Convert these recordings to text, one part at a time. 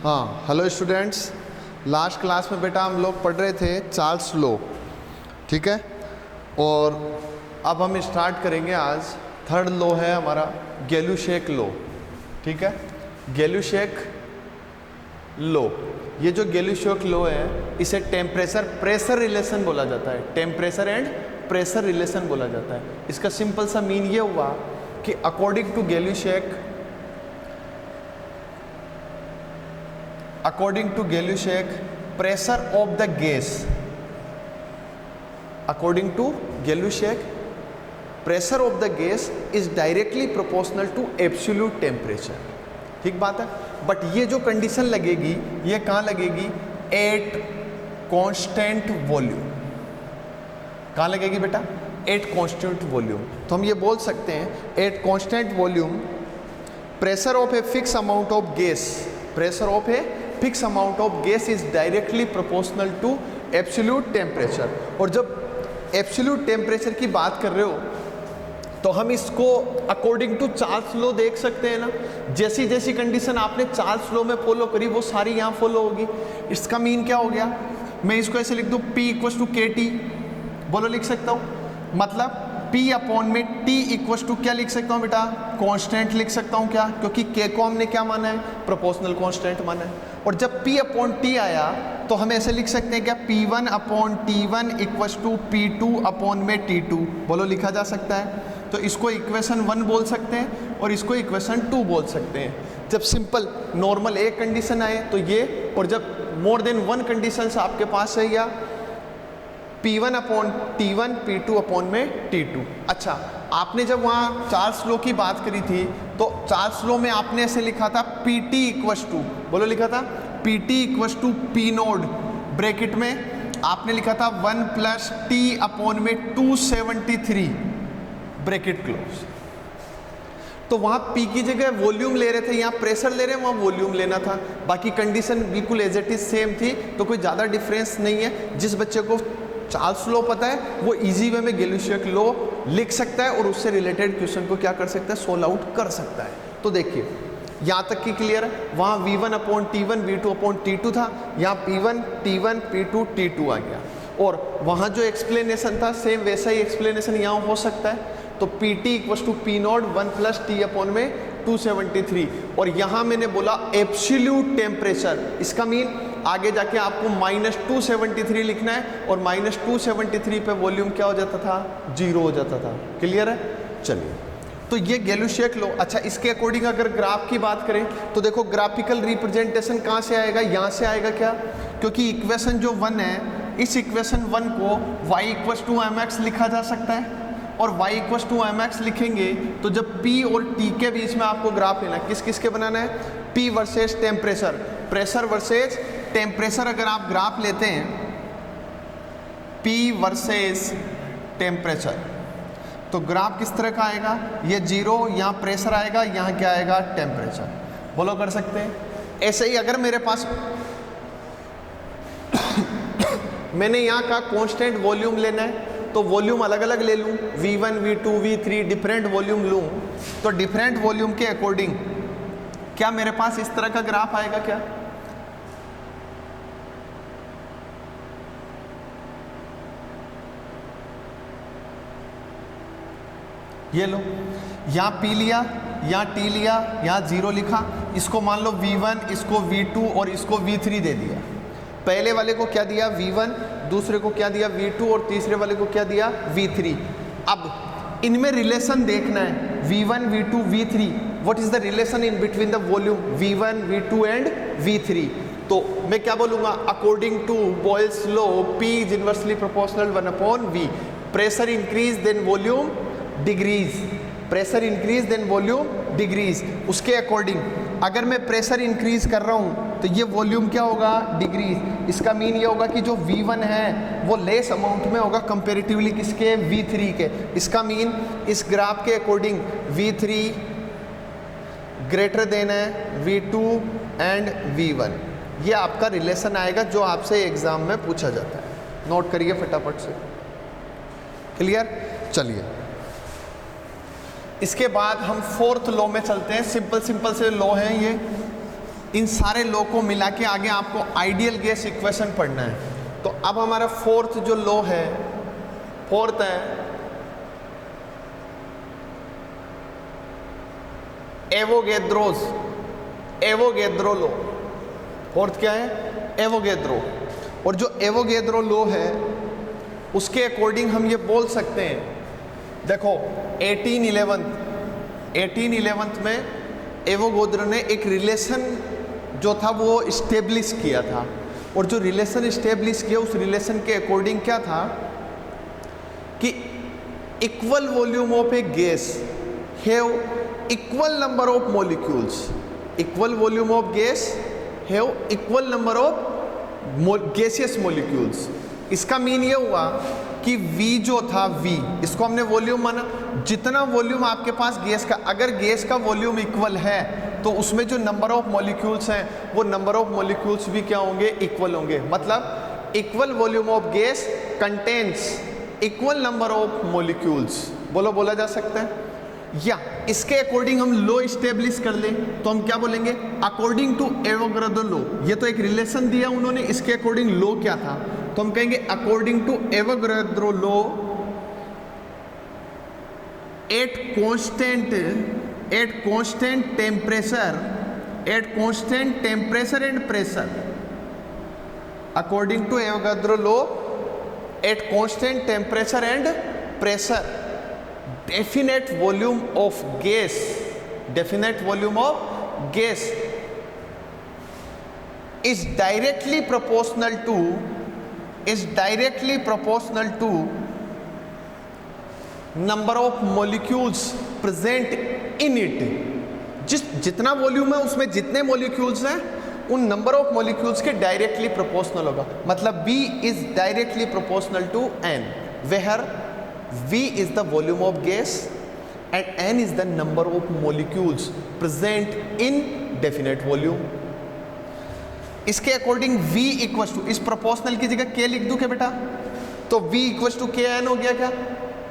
हाँ, hello students. Last class में बेटा हम लोग पढ़ रहे थे चार्ल्स लॉ, ठीक है। और अब हम स्टार्ट करेंगे आज थर्ड लॉ है हमारा गैलुशेक लॉ, ठीक है। गैलुशेक लॉ, ये जो गैलुशेक लॉ है इसे टेम्परेचर प्रेशर रिलेशन बोला जाता है। टेम्परेचर एंड प्रेशर रिलेशन बोला जाता है। इसका सिंपल सा मीन ये हुआ कि according to Gay Lussac pressure of the gas, according to Gay-Lussac, pressure of the gas is directly proportional to absolute temperature। ठीक बात है। बट ये जो कंडीशन लगेगी ये कहाँ लगेगी? At constant volume. कहाँ लगेगी बेटा? At constant volume. तो हम ये बोल सकते हैं at constant volume pressure of a fix amount of gas, pressure of a fix amount of gas is directly proportional to absolute temperature. और जब एब्सोल्यूट टेम्परेचर की बात कर रहे हो तो हम इसको अकॉर्डिंग टू चार्ल्स लॉ देख सकते हैं ना। जैसी जैसी कंडीशन आपने चार्ल्स लॉ में फॉलो करी वो सारी यहाँ फॉलो होगी। इसका मीन क्या हो गया? मैं इसको ऐसे लिख दूँ P इक्वल टू के टी, बोलो लिख सकता हूँ। मतलब P अपॉन में T इक्वल टू क्या लिख सकता हूँ बेटा? कांस्टेंट लिख सकता हूँ। क्या? क्योंकि K को हमने क्या माना है? प्रोपोर्शनल कांस्टेंट माना है। और जब P अपॉन T आया तो हम ऐसे लिख सकते हैं क्या? P1 upon T1 equal to P2 upon में T2, बोलो लिखा जा सकता है। तो इसको इक्वेशन 1 बोल सकते हैं और इसको इक्वेशन 2 बोल सकते हैं। जब सिंपल नॉर्मल एक कंडीशन आए तो ये, और जब मोर देन वन कंडीशन आपके पास है या P1 upon T1 P2 upon में T2। अच्छा, आपने जब वहाँ चार्ल्स लॉ की बात करी थी तो चार्ल्स लॉ में आपने ऐसे लिखा था PT इक्वस टू, बोलो लिखा था PT equals to P naught, bracket में आपने लिखा था 1 प्लस T अपॉन में 273, ब्रैकेट क्लोज। तो वहाँ P की जगह वॉल्यूम ले रहे थे, यहाँ प्रेशर ले रहे हैं, वहाँ वॉल्यूम लेना था। बाकी कंडीशन बिल्कुल एज इट इज सेम थी, तो कोई ज़्यादा डिफरेंस नहीं है। जिस बच्चे को चार्ल्स लॉ पता है वो इजी वे में गैलुशेक लॉ लिख सकता है और उससे रिलेटेड क्वेश्चन को क्या कर सकता है? सोल्व आउट कर सकता है। तो देखिए यहाँ तक की क्लियर है। वहाँ V1 upon T1 V2 upon T2 था, यहाँ P1 T1 P2 T2 आ गया। और वहाँ जो एक्सप्लेनेशन था सेम वैसा ही एक्सप्लेनेशन यहाँ हो सकता है। तो PT equal to P naught 1 plus T upon में 273। और यहाँ मैंने बोला एब्सोल्यूट टेम्परेचर, इसका मीन आगे जाके आपको -273 लिखना है और -273 पे वॉल्यूम क्या हो जाता था? 0 हो जाता था। क्लियर है? चलिए, तो ये गैलुशेक लॉ। अच्छा, इसके अकॉर्डिंग अगर ग्राफ की बात करें तो देखो ग्राफिकल रिप्रेजेंटेशन कहाँ से आएगा? यहाँ से आएगा। क्या? क्योंकि इक्वेशन जो 1 है, इस इक्वेशन 1 को y इक्वल टू mx लिखा जा सकता है। और y इक्वल टू mx लिखेंगे तो जब P और T के बीच में आपको ग्राफ लेना है, किस किस के बनाना है? P versus temperature, pressure versus temperature. अगर आप ग्राफ लेते हैं P वर्सेस टेम्परेचर तो ग्राफ किस तरह का आएगा? ये 0, यहाँ प्रेशर आएगा, यहाँ क्या आएगा? टेम्परेचर। बोलो कर सकते हैं। ऐसे ही अगर मेरे पास मैंने यहाँ का कांस्टेंट वॉल्यूम लेना है तो वॉल्यूम अलग अलग ले लूँ, V1 V2 V3 different volume लूँ, तो डिफरेंट वॉल्यूम के अकॉर्डिंग क्या मेरे पास इस तरह का ग्राफ आएगा? क्या? ये लो, यहाँ P लिया, यहाँ T लिया, यहाँ 0 लिखा, इसको मान लो V1, इसको V2 और इसको V3 दे दिया। पहले वाले को क्या दिया? V1, दूसरे को क्या दिया? V2 और तीसरे वाले को क्या दिया? V3। अब इनमें रिलेशन देखना है, V1 V2 V3, what is the relation in between the volume V1 V2 and V3? तो मैं क्या बोलूँगा? According to Boyle's law P is inversely proportional 1 upon V। Pressure increase then volume decrease, pressure increase then volume decrease. उसके according अगर मैं pressure increase कर रहा हूँ तो ये वॉल्यूम क्या होगा? डिग्रीज। इसका मीन ये होगा कि जो V1 है वो लेस अमाउंट में होगा कंपेरेटिवली किसके? V3 के। इसका मीन इस ग्राफ के अकॉर्डिंग V3 ग्रेटर देन है V2 एंड V1। ये आपका रिलेशन आएगा जो आपसे एग्जाम में पूछा जाता है। नोट करिए फटाफट से। क्लियर? चलिए, इसके बाद हम फोर्थ लॉ में चलते हैं। सिंपल सिंपल से लॉ हैं ये। इन सारे लॉ को मिला के आगे आपको आइडियल गैस इक्वेशन पढ़ना है। तो अब हमारा फोर्थ जो लॉ है, फोर्थ है एवोगैद्रो लॉ। फोर्थ क्या है? एवोगैद्रो। और जो एवोगैद्रो लॉ है उसके अकॉर्डिंग हम ये बोल सकते हैं, देखो 1811 में एवोगैद्रो ने एक रिलेशन जो था वो इस्टेब्लिश किया था। और जो रिलेशन इस्टेब्लिश किया उस रिलेशन के अकॉर्डिंग क्या था कि equal volume of A guys have equal number of molecules. Equal volume of guys have equal number of gaseous molecules. इसका मीन ये हुआ कि V जो था V, इसको हमने वॉल्यूम माना। जितना वॉल्यूम आपके पास गैस का, अगर गैस का वॉल्यूम इक्वल है तो उसमें जो नंबर ऑफ मॉलिक्यूल्स हैं वो नंबर ऑफ मॉलिक्यूल्स भी क्या होंगे? इक्वल होंगे। मतलब equal volume of gas contains equal number of molecules. बोला जा सकता है। या इसके अकॉर्डिंग हम लॉ इस्टेब्लिश कर लें तो हम क्या बोलेंगे? According to Avogadro law. ये तो एक रिलेशन दिया उन्होंने, इसके अकॉर्डिंग लॉ क्या था? तो हम कहेंगे according to Avogadro law at constant temperature and pressure. According to Avogadro law at constant temperature and pressure definite volume of gas is directly proportional to number of molecules present in it। जितना volume है उसमें जितने molecules हैं उन number of molecules के directly proportional होगा। मतलब B is directly proportional to N, where V is the volume of gas and N is the number of molecules present in definite volume। इसके according V equal to, इस proportional की जगह K लिख दूं क्या बेटा? तो V इक्वल टू KN हो गया क्या?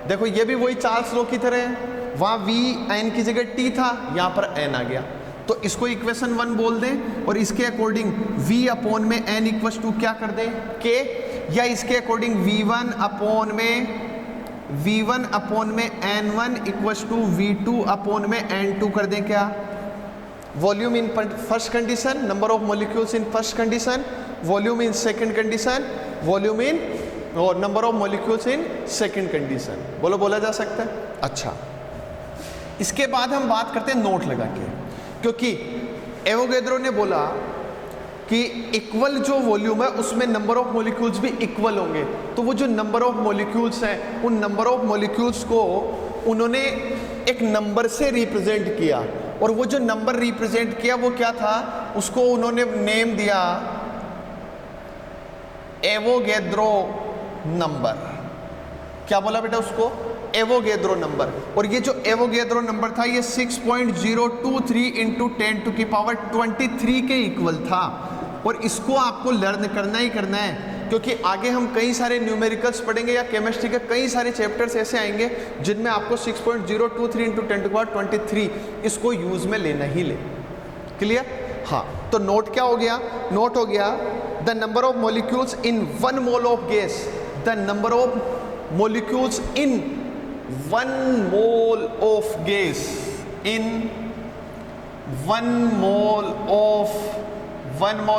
देखो ये भी वही चार्ल्स लॉ की तरह है, वहाँ V N की जगह T था, यहाँ पर N आ गया। तो इसको इक्वेशन 1 बोल दें और इसके अकॉर्डिंग V अपॉन में N इक्वल टू क्या कर दें? K। या इसके अकॉर्डिंग V1 अपॉन में N1 equals to V2 upon में N2 कर दें क्या? Volume in first condition, number of molecules in first condition, volume in second condition, volume in और number of molecules in second condition. बोला जा सकता है। अच्छा, इसके बाद हम बात करते हैं नोट लगा के, क्योंकि एवोगैद्रो ने बोला कि इक्वल जो वॉल्यूम है उसमें नंबर ऑफ मॉलिक्यूल्स भी इक्वल होंगे। तो वो जो नंबर ऑफ मॉलिक्यूल्स हैं उन नंबर ऑफ मॉलिक्यूल्स को उन्होंने एक नंबर से रिप्रेजेंट किया, और वो जो नंबर रिप्रेजेंट किया वो क्या था? उसको उन्होंने नेम दिया एवोगैद्रो नंबर। क्या बोला बेटा उसको? Avogadro number. और ये जो एवोगैद्रो नंबर था ये 6.023 इंटू 10⁻23 के इक्वल था। और इसको आपको लर्न करना ही करना है, क्योंकि आगे हम कई सारे न्यूमेरिकल्स पढ़ेंगे या केमिस्ट्री के कई सारे चैप्टर्स ऐसे आएंगे जिनमें आपको 6.023 इंटू 10⁻23 इसको यूज में लेना ही ले। क्लियर? हाँ, तो नोट क्या हो गया? नोट हो गया the number of molecules in 1 mole of gas, the number of molecules in 1 mole of gas, in 1 mole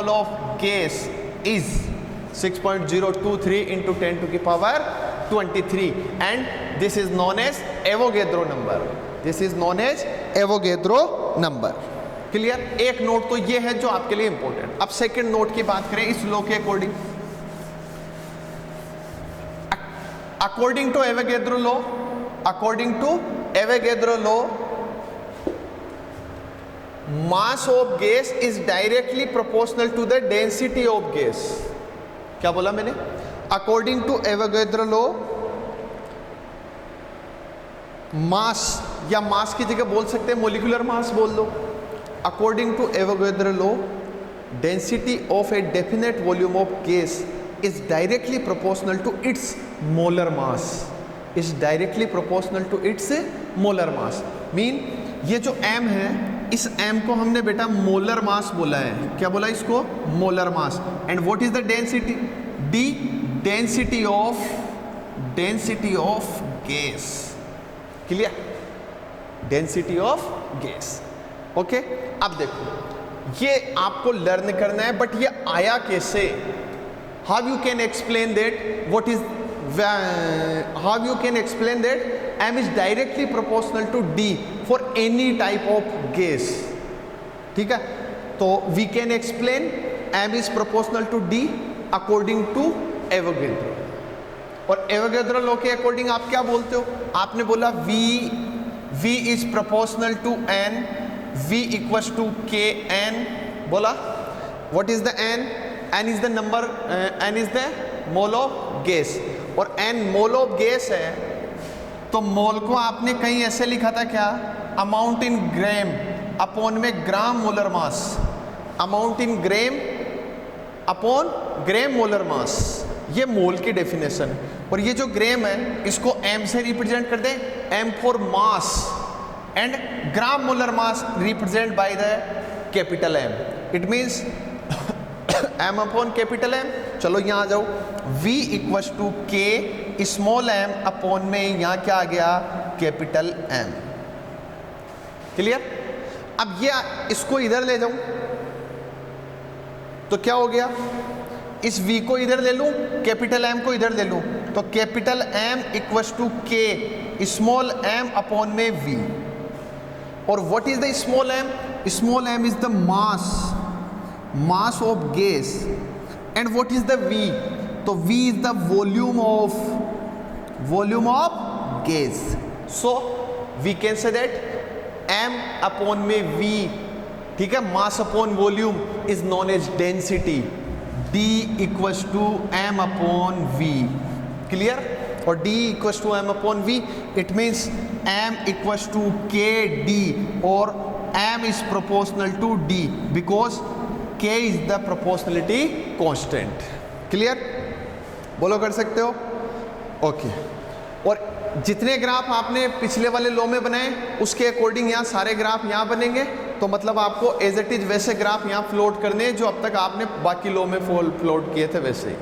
of gas is 6.023 into 10⁻23 and this is known as Avogadro number. This is known as Avogadro number. Clear? एक note तो ये है जो आपके लिए important. अब second note की बात करें इस लॉ के according. According to Avogadro law mass of gas is directly proportional to the density of gas। क्या बोला मैंने? अकॉर्डिंग टू एवोगैद्रो लॉ मास, या मास की जगह बोल सकते हैं मोलिकुलर मास बोल दो। According to Avogadro law density of a definite volume of gas is directly proportional to its molar mass. Mean ये जो m है इस m को हमने बेटा मोलर मास बोला है। क्या बोला इसको? Molar mass. And what is the density? d density of gas. Clear? Density of gas. Okay, अब देखो ये आपको लर्न करना है, बट ये आया कैसे? How you can explain that? What is how you can explain that m is directly proportional to d for any type of gas? ठीक है, तो we can explain m is proportional to d according to Avogadro। और Avogadro law के according आप क्या बोलते हो? आपने बोला v is proportional to n, v equals to k n। बोला what is the n? n is the number, n is the mole of gas, और n mole of gas है तो मोल को आपने कहीं ऐसे लिखा था क्या? अमाउंट इन ग्राम अपॉन में ग्राम molar mass. Amount in gram upon gram molar मास, ये मोल की डेफिनेशन है। और ये जो ग्राम है इसको m से रिप्रेजेंट कर दें, m for mass, and gram molar mass represent by the capital M। It means m upon capital M। चलो यहाँ आ जाओ, v equals to k small m upon में यहाँ क्या आ गया? Capital M। क्लियर? अब ये इसको इधर ले जाऊं तो क्या हो गया? इस v को इधर ले लूं, कैपिटल M को इधर ले लूं, तो capital M equals to k small m upon में v। और what is the small m? Small m is the mass of gas. And what is the v? तो v is the volume of gas. So we can say that m upon में v, ठीक है, mass upon volume is known as density. d equals to m upon v। Clear? और d equals to m upon v, it means m equals to k d, और m is proportional to d because k is the proportionality constant. Clear? बोलो, कर सकते हो? Okay. और जितने graph आपने पिछले वाले लॉ में बनाए उसके अकॉर्डिंग यहाँ सारे ग्राफ यहाँ बनेंगे। तो मतलब आपको एज इट इज वैसे ग्राफ यहाँ फ्लोट करने जो अब तक आपने बाकी लॉ में फ्लोट किए थे वैसे ही।